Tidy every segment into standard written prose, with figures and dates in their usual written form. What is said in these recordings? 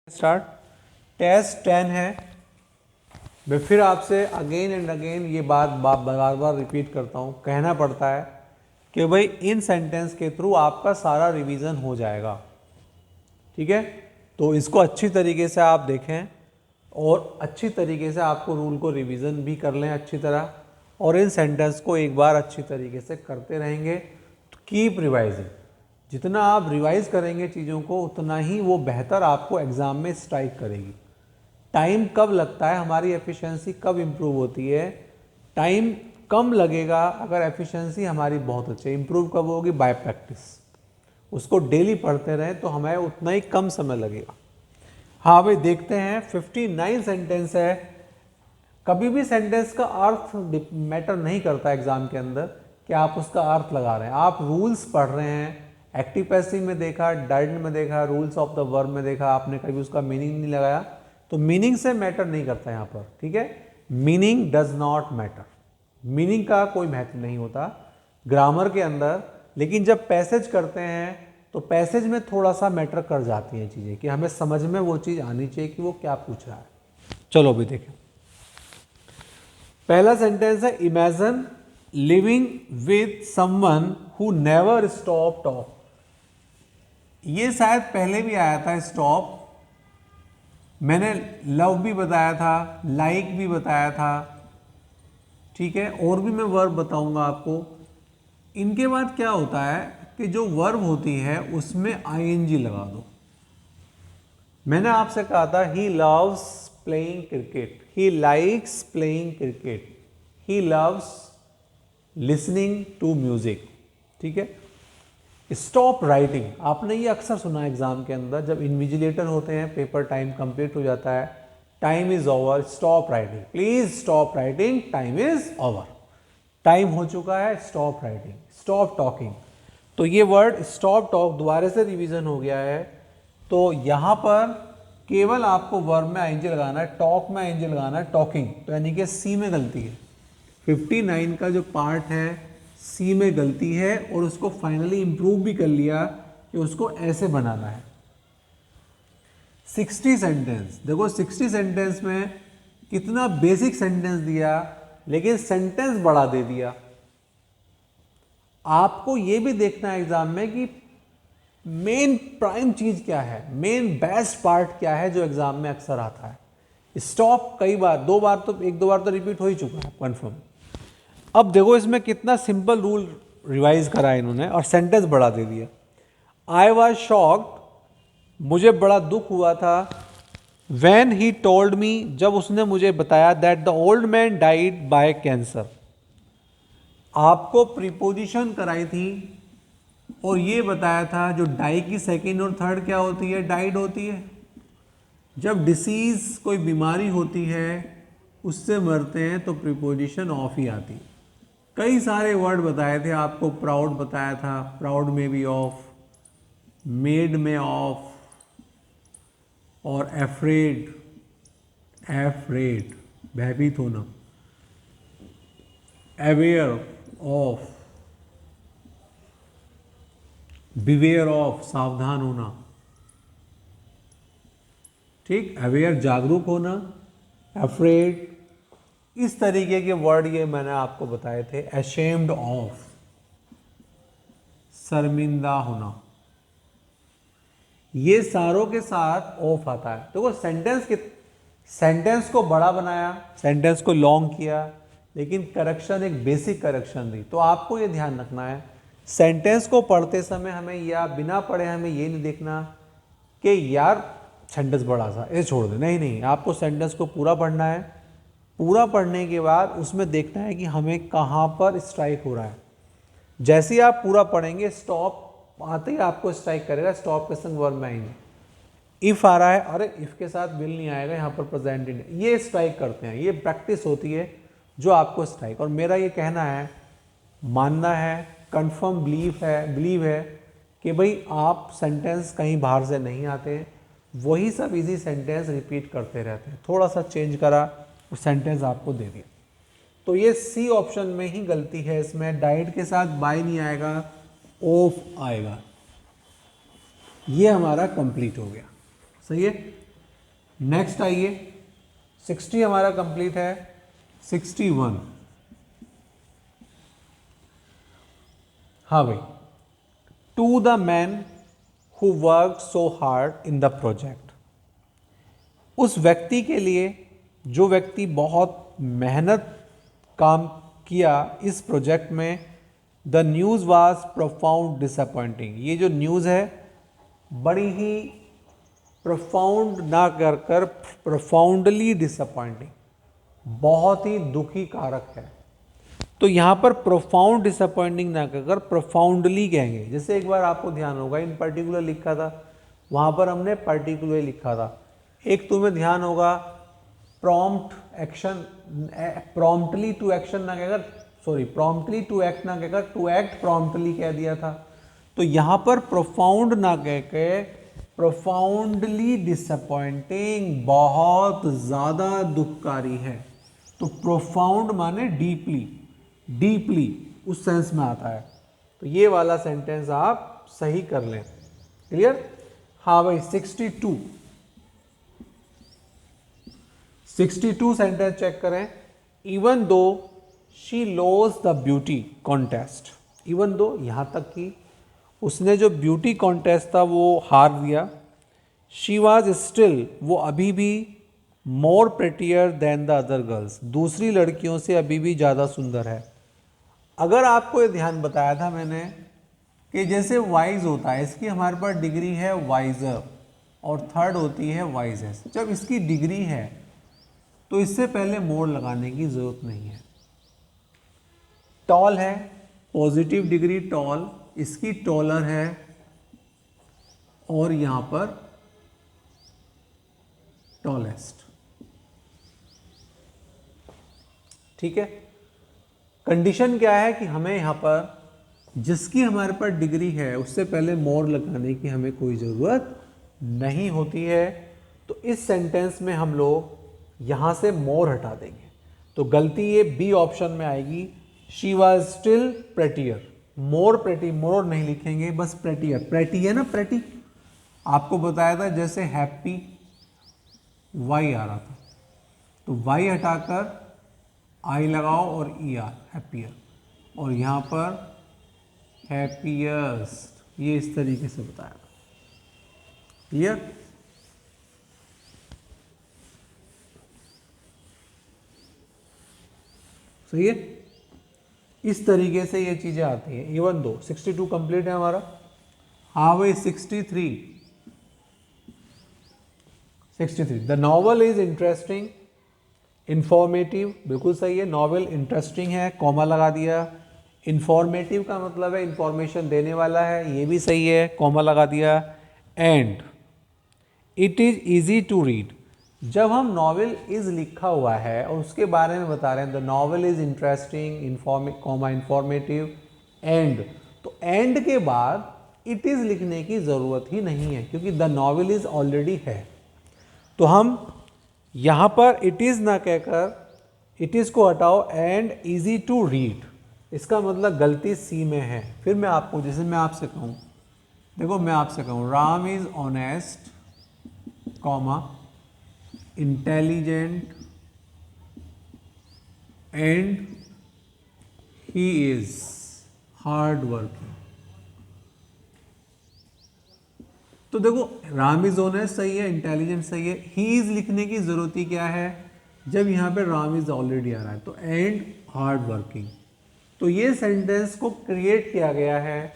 Start. Test 10 है। मैं फिर आपसे अगेन एंड अगेन ये बात बार बार रिपीट करता हूँ, कहना पड़ता है कि भाई इन सेंटेंस के थ्रू आपका सारा रिवीजन हो जाएगा। ठीक है, तो इसको अच्छी तरीके से आप देखें और अच्छी तरीके से आपको रूल को रिवीजन भी कर लें अच्छी तरह, और इन सेंटेंस को एक बार अच्छी तरीके से करते रहेंगे। Keep revising. जितना आप रिवाइज करेंगे चीज़ों को उतना ही वो बेहतर आपको एग्ज़ाम में स्ट्राइक करेगी। टाइम कब लगता है, हमारी एफिशिएंसी कब इम्प्रूव होती है? टाइम कम लगेगा अगर एफिशिएंसी हमारी बहुत अच्छी है। इम्प्रूव कब होगी? Bye practice. उसको डेली पढ़ते रहें तो हमें उतना ही कम समय लगेगा। हाँ भाई, देखते हैं 59 सेंटेंस है। कभी भी सेंटेंस का अर्थ मैटर नहीं करता एग्जाम के अंदर कि आप उसका अर्थ लगा रहे हैं। आप रूल्स पढ़ रहे हैं, एक्टिव पैसिव में देखा, डाइड में देखा, रूल्स ऑफ द वर्ब में देखा, आपने कभी उसका मीनिंग नहीं लगाया, तो मीनिंग से मैटर नहीं करता यहाँ पर। ठीक है, meaning does not matter. Meaning का कोई महत्व नहीं होता ग्रामर के अंदर, लेकिन जब पैसेज करते हैं तो पैसेज में थोड़ा सा मैटर कर जाती हैं चीज़ें कि हमें समझ में वो चीज़ आनी चाहिए कि वो क्या पूछ रहा है। चलो अभी देखें। पहला सेंटेंस है, imagine living with someone who never stop talk. ये शायद पहले भी आया था स्टॉप, मैंने लव भी बताया था, लाइक भी बताया था। ठीक है, और भी मैं वर्ब बताऊंगा आपको। इनके बाद क्या होता है कि जो वर्ब होती है उसमें आईएनजी लगा दो। मैंने आपसे कहा था he loves playing cricket, he likes playing cricket, he loves listening to music. ठीक है, स्टॉप राइटिंग आपने ये अक्सर सुना एग्जाम के अंदर, जब इन्विजिलेटर होते हैं, पेपर टाइम कंप्लीट हो जाता है, time is over, stop writing, please stop writing, time is over, time हो चुका है, स्टॉप राइटिंग, स्टॉप टॉकिंग। तो ये वर्ड स्टॉप टॉक दोबारा से रिवीजन हो गया है। तो यहाँ पर केवल आपको वर्ब में आईएनजी लगाना है, टॉक में आईएनजी लगाना है, टॉकिंग, तो यानी कि सी में गलती है। 59 का जो पार्ट है सी में गलती है, और उसको फाइनली इंप्रूव भी कर लिया कि उसको ऐसे बनाना है। 60 सेंटेंस, देखो 60 सेंटेंस में कितना बेसिक सेंटेंस दिया, लेकिन सेंटेंस बड़ा दे दिया। आपको यह भी देखना है एग्जाम में कि मेन प्राइम चीज क्या है, मेन बेस्ट पार्ट क्या है, जो एग्जाम में अक्सर आता है। स्टॉप कई बार, एक दो बार तो रिपीट हो ही चुका है कन्फर्म। अब देखो इसमें कितना सिंपल रूल रिवाइज करा है इन्होंने, और सेंटेंस बड़ा दे दिया। आई वॉज शॉक्ड, मुझे बड़ा दुख हुआ था, व्हेन ही टोल्ड मी, जब उसने मुझे बताया, that the old man died by cancer. आपको प्रीपोजिशन कराई थी और ये बताया था जो डाई की सेकेंड और थर्ड क्या होती है, डाइड होती है। जब डिसीज कोई बीमारी होती है उससे मरते हैं तो प्रीपोजिशन ऑफ ही आती है। कई सारे वर्ड बताए थे आपको, प्राउड बताया था, प्राउड में भी ऑफ, मेड में ऑफ, और एफ्रेड, एफ्रेड भयभीत होना, अवेयर ऑफ, बिवेयर ऑफ सावधान होना। ठीक, अवेयर जागरूक होना, अफ्रेड, इस तरीके के वर्ड ये मैंने आपको बताए थे। अशेम्ड ऑफ, शर्मिंदा होना, ये सारों के साथ ऑफ आता है। देखो सेंटेंस को बड़ा बनाया, सेंटेंस को लॉन्ग किया, लेकिन करेक्शन एक बेसिक करेक्शन दी। तो आपको ये ध्यान रखना है, सेंटेंस को पढ़ते समय हमें, या बिना पढ़े हमें ये नहीं देखना कि यार सेंटेंस बड़ा सा ये छोड़ दे, नहीं नहीं, आपको सेंटेंस को पूरा पढ़ना है। पूरा पढ़ने के बाद उसमें देखना है कि हमें कहाँ पर स्ट्राइक हो रहा है। जैसे ही आप पूरा पढ़ेंगे, स्टॉप आते ही आपको स्ट्राइक करेगा, स्टॉप के संग वर्ब में आएंगे। इफ आ रहा है, अरे इफ के साथ विल नहीं आएगा, यहाँ पर प्रेजेंट इंड, ये स्ट्राइक करते हैं। ये प्रैक्टिस होती है जो आपको स्ट्राइक, और मेरा ये कहना है, मानना है, कंफर्म बिलीव है कि भाई आप सेंटेंस कहीं बाहर से नहीं आते, वही सब इजी सेंटेंस रिपीट करते रहते हैं। थोड़ा सा चेंज करा, सेंटेंस आपको दे दिया। तो ये सी ऑप्शन में ही गलती है, इसमें डाइट के साथ बाय नहीं आएगा, ऑफ आएगा। ये हमारा कंप्लीट हो गया। सही है। नेक्स्ट आइए, 60 हमारा कंप्लीट है, 61। हाँ भाई, to the man who work so hard in the project. उस व्यक्ति के लिए जो व्यक्ति बहुत मेहनत काम किया इस प्रोजेक्ट में, the news was profound disappointing. ये जो न्यूज़ है बड़ी ही प्रोफाउंड ना कर कर प्रोफाउंडली डिसअपॉइंटिंग, बहुत ही दुखी कारक है। तो यहाँ पर प्रोफाउंड डिसअपॉइंटिंग ना कर प्रोफाउंडली कहेंगे। जैसे एक बार आपको ध्यान होगा इन पर्टिकुलर लिखा था, वहाँ पर हमने पर्टिकुलर लिखा था। एक तुम्हें ध्यान होगा prompt action, promptly to action ना कहकर, सॉरी प्रॉम्प्टली टू एक्ट ना कहकर टू एक्ट प्रॉम्प्टली कह दिया था। तो यहाँ पर प्रोफाउंड ना कह के प्रोफाउंडली डिसअपॉइंटिंग, बहुत ज़्यादा दुखकारी है। तो प्रोफाउंड माने डीपली, डीपली उस सेंस में आता है। तो ये वाला सेंटेंस आप सही कर लें। क्लियर? हाँ भाई, 62 सेंटेंस चेक करें। Even though she lose the beauty contest, even though यहाँ तक कि उसने जो ब्यूटी कॉन्टेस्ट था वो हार दिया। शी वॉज स्टिल, वो अभी भी मोर प्रेटियर देन द अदर गर्ल्स, दूसरी लड़कियों से अभी भी ज़्यादा सुंदर है। अगर आपको ये ध्यान बताया था मैंने कि जैसे वाइज होता है, इसकी हमारे पास डिग्री है वाइजर और थर्ड होती है वाइजेस्ट। जब इसकी डिग्री है तो इससे पहले मोर लगाने की जरूरत नहीं है। टॉल है, पॉजिटिव डिग्री टॉल, इसकी टॉलर है और यहां पर टॉलेस्ट। ठीक है, कंडीशन क्या है कि हमें यहां पर जिसकी हमारे पास डिग्री है उससे पहले मोर लगाने की हमें कोई ज़रूरत नहीं होती है। तो इस सेंटेंस में हम लोग यहां से मोर हटा देंगे। तो गलती ये बी ऑप्शन में आएगी, she was still prettier. More pretty, more नहीं लिखेंगे, बस प्रेटियर। प्रेटी है ना, प्रेटी आपको बताया था जैसे हैप्पी वाई आ रहा था, तो वाई हटाकर आई लगाओ और ई आर, हैप्पियर, और यहां पर हैप्पीएस्ट, ये इस तरीके से बताया। क्लियर? सही है, इस तरीके से ये चीजें आती हैं। इवन दो 62 कंप्लीट है हमारा। हाँ भाई, 63 the novel is interesting informative, बिल्कुल सही है। नॉवल इंटरेस्टिंग है, कॉमा लगा दिया। इंफॉर्मेटिव का मतलब है इंफॉर्मेशन देने वाला है, ये भी सही है, कॉमा लगा दिया। And it is easy to read, जब हम नॉवेल इज लिखा हुआ है और उसके बारे में बता रहे हैं, the novel is interesting comma informative and, तो एंड के बाद इट इज लिखने की जरूरत ही नहीं है क्योंकि द नॉवेल इज ऑलरेडी है। तो हम यहां पर इट इज ना कहकर इट इज को हटाओ एंड इजी टू रीड, इसका मतलब गलती सी में है। फिर मैं आपको, जैसे मैं आपसे कहूं, देखो मैं आपसे कहूं Ram is honest comma intelligent and he is hard working. तो देखो राम इज ऑनेस्ट सही है, इंटेलिजेंट सही है, ही इज लिखने की जरूरत ही क्या है जब यहां पे राम इज ऑलरेडी आ रहा है, तो एंड हार्ड वर्किंग। तो ये सेंटेंस को क्रिएट किया गया है।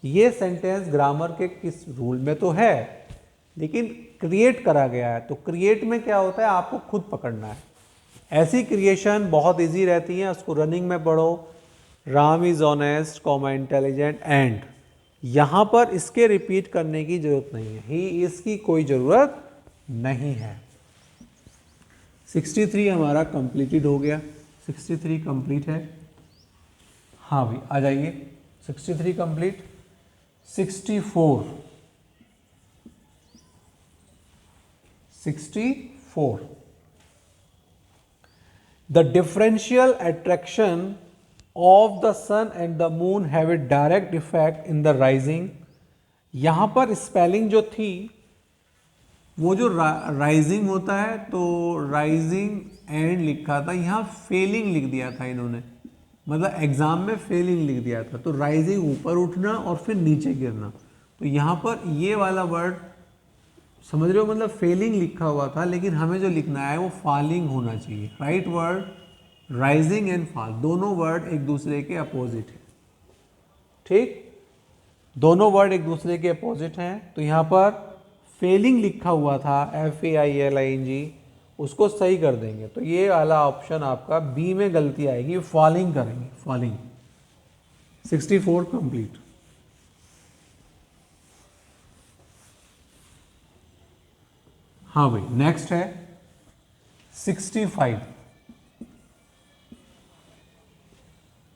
ये सेंटेंस ग्रामर के किस रूल में तो है लेकिन क्रिएट करा गया है। तो क्रिएट में क्या होता है, आपको खुद पकड़ना है। ऐसी क्रिएशन बहुत इजी रहती है, उसको रनिंग में पढ़ो। Ram is honest comma intelligent and, यहां पर इसके रिपीट करने की जरूरत नहीं है, ही इसकी कोई जरूरत नहीं है। 63 हमारा कंप्लीटेड हो गया, 63 कंप्लीट है। हाँ भाई आ जाइए, 63 complete. 64 The differential attraction of the sun and the moon have a direct effect in the rising। यहां पर स्पेलिंग जो थी वो जो राइजिंग होता है तो राइजिंग एंड लिखा था, यहाँ फेलिंग लिख दिया था इन्होंने, मतलब एग्जाम में फेलिंग लिख दिया था। तो राइजिंग ऊपर उठना और फिर नीचे गिरना, तो यहाँ पर ये वाला वर्ड समझ रहे हो, मतलब फेलिंग लिखा हुआ था, लेकिन हमें जो लिखना है वो फॉलिंग होना चाहिए। Right word rising and fall, दोनों वर्ड एक दूसरे के अपोजिट है। ठीक, दोनों वर्ड एक दूसरे के अपोजिट हैं। तो यहाँ पर फेलिंग लिखा हुआ था, FAILING, उसको सही कर देंगे। तो ये वाला ऑप्शन आपका बी में गलती आएगी, फॉलिंग करेंगे, फॉलिंग। 64 कंप्लीट। हाँ भाई, नेक्स्ट है 65।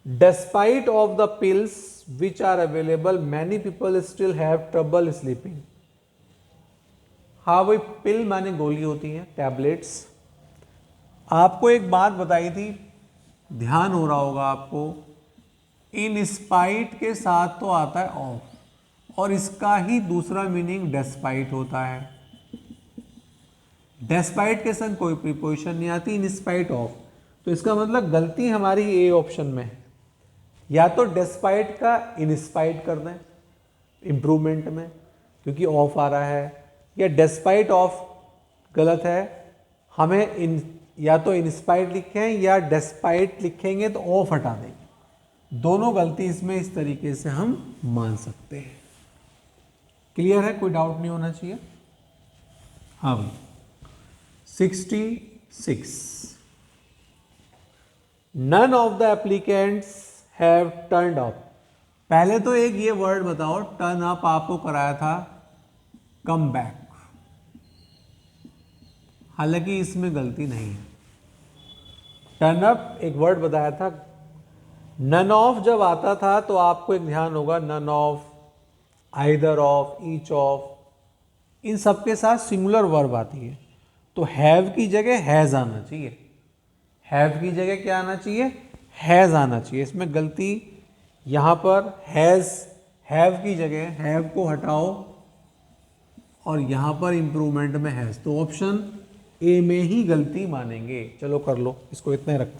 Despite of the pills which are available, many people still have trouble sleeping. हाँ भाई, पिल माने गोली होती है, टैबलेट्स। आपको एक बात बताई थी, ध्यान हो रहा होगा आपको, इन स्पाइट के साथ तो आता है ऑफ, और इसका ही दूसरा मीनिंग डेस्पाइट होता है। डेस्पाइट के संग कोई प्रीपोजिशन नहीं आती, इन स्पाइट ऑफ। तो इसका मतलब गलती हमारी ए ऑप्शन में है, या तो डेस्पाइट का इनस्पाइट कर दें इंप्रूवमेंट में क्योंकि ऑफ आ रहा है, या डेस्पाइट ऑफ गलत है, हमें इन या तो इनस्पाइट लिखें या डेस्पाइट लिखेंगे तो ऑफ हटा देंगे। दोनों गलती इसमें इस तरीके से हम मान सकते हैं। क्लियर है, कोई डाउट नहीं होना चाहिए। हाँ भाई, 66। None of the applicants have turned up। पहले तो एक ये वर्ड बताओ, टर्न अप आपको कराया था कम बैक, हालांकि इसमें गलती नहीं है। टर्न अप एक वर्ड बताया था। नन ऑफ जब आता था तो आपको एक ध्यान होगा, none of, either of, each of, इन सब के साथ सिंगुलर वर्ब आती है। तो हैव की जगह हैज आना चाहिए, हैव की जगह क्या आना चाहिए, हैज आना चाहिए। इसमें गलती यहाँ पर हैज, हैव की जगह हैव को हटाओ और यहाँ पर इंप्रूवमेंट में हैज, तो ऑप्शन ए में ही गलती मानेंगे। चलो कर लो, इसको इतने रखते हैं।